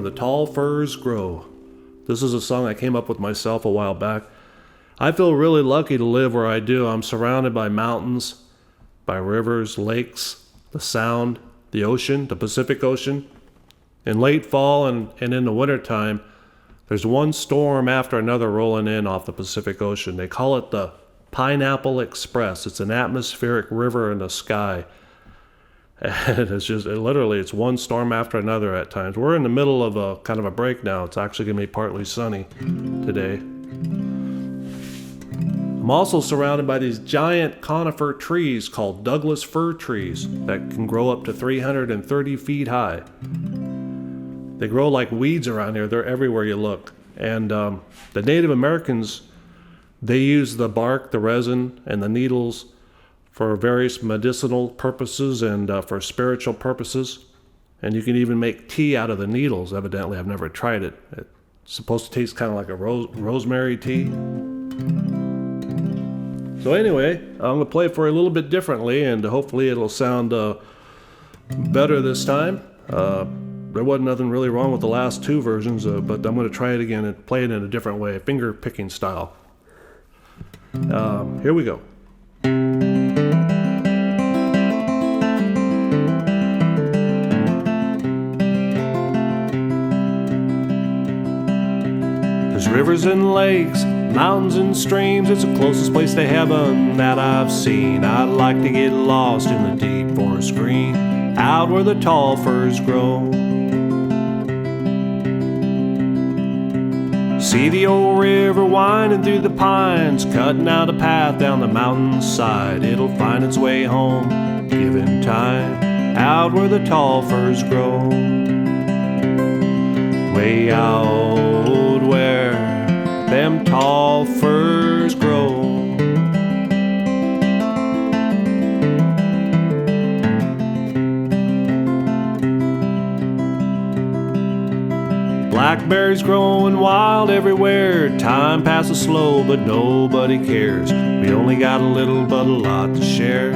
where the tall firs grow. This is a song I came up with myself a while back. I feel really lucky to live where I do. I'm surrounded by mountains, by rivers, lakes, the Sound, the ocean, the Pacific Ocean. In late fall and in the wintertime, there's one storm after another rolling in off the Pacific Ocean. They call it the Pineapple Express. It's an atmospheric river in the sky. And it's one storm after another at times. We're in the middle of a kind of a break now. It's actually going to be partly sunny today. I'm also surrounded by these giant conifer trees called Douglas fir trees that can grow up to 330 feet high. They grow like weeds around here. They're everywhere you look. And the Native Americans, they use the bark, the resin, and the needles for various medicinal purposes and for spiritual purposes. And you can even make tea out of the needles, evidently. I've never tried it. It's supposed to taste kind of like a rosemary tea. So anyway, I'm going to play it for you a little bit differently, and hopefully it'll sound better this time. There wasn't nothing really wrong with the last two versions, but I'm going to try it again and play it in a different way, finger picking style. Here we go. There's rivers and lakes, mountains and streams. It's the closest place to heaven that I've seen. I'd like to get lost in the deep forest green, out where the tall firs grow. See the old river winding through the pines, cutting out a path down the mountainside. It'll find its way home, given time, out where the tall firs grow. Way out where them tall firs grow. Blackberries growing wild everywhere. Time passes slow, but nobody cares. We only got a little, but a lot to share,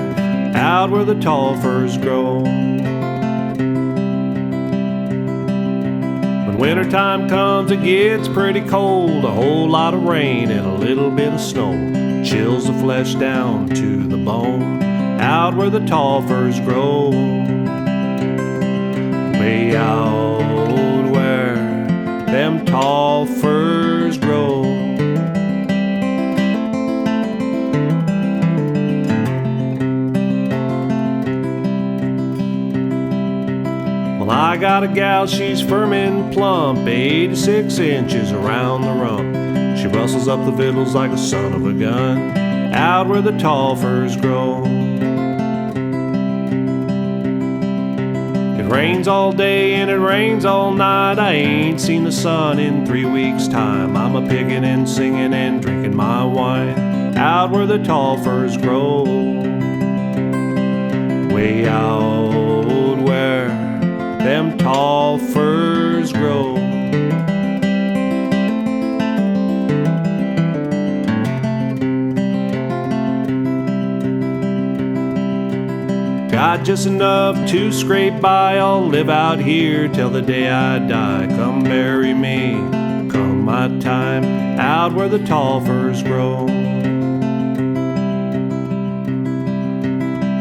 out where the tall firs grow. When wintertime comes, it gets pretty cold. A whole lot of rain and a little bit of snow chills the flesh down to the bone, out where the tall firs grow. Way out where them tall firs grow. Well, I got a gal, she's firm and plump, 86 inches around the rump. She rustles up the victuals like a son of a gun, out where the tall firs grow. It rains all day and it rains all night. I ain't seen the sun in 3 weeks' time. I'm a picking and singing and drinking my wine, out where the tall firs grow. Way out where them tall firs grow. Got just enough to scrape by. I'll live out here till the day I die. Come bury me, come my time, out where the tall firs grow.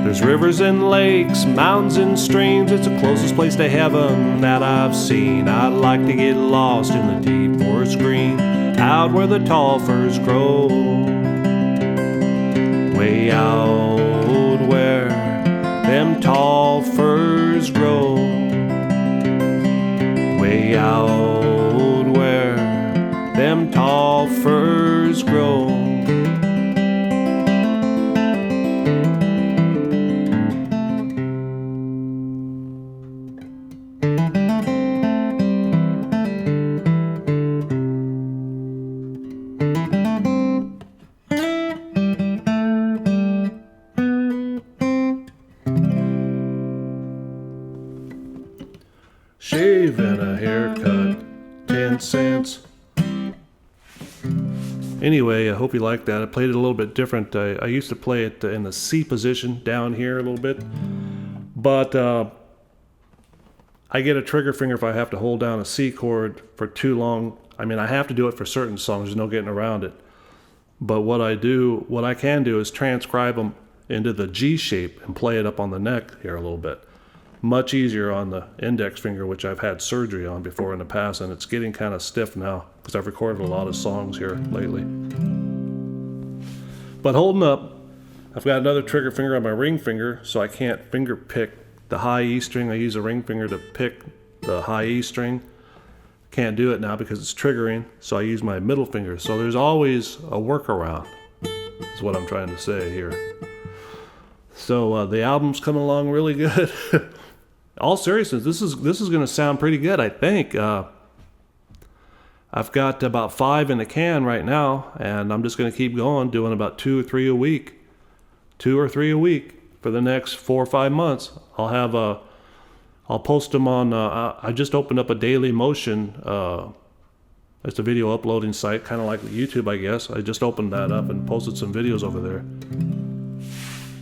There's rivers and lakes, mountains and streams. It's the closest place to heaven that I've seen. I'd like to get lost in the deep forest green, out where the tall firs grow. Way out where them tall firs grow. Way out where them tall firs grow. Shave and a haircut, 10 cents. Anyway, I hope you liked that. I played it a little bit different. I used to play it in the C position down here a little bit. But I get a trigger finger if I have to hold down a C chord for too long. I mean, I have to do it for certain songs. There's no getting around it. But what I can do is transcribe them into the G shape and play it up on the neck here a little bit. Much easier on the index finger, which I've had surgery on before in the past, and it's getting kind of stiff now because I've recorded a lot of songs here lately. But holding up, I've got another trigger finger on my ring finger, so I can't finger pick the high E string. I use a ring finger to pick the high E string. Can't do it now because it's triggering, so I use my middle finger. So there's always a workaround, is what I'm trying to say here. So the album's coming along really good. All seriousness, this is going to sound pretty good, I think. I've got about 5 in the can right now, and I'm just going to keep going, doing about 2 or 3 a week. 2 or 3 a week for the next 4 or 5 months. I'll post them on, I just opened up a Daily Motion. It's a video uploading site, kind of like YouTube, I guess. I just opened that up and posted some videos over there.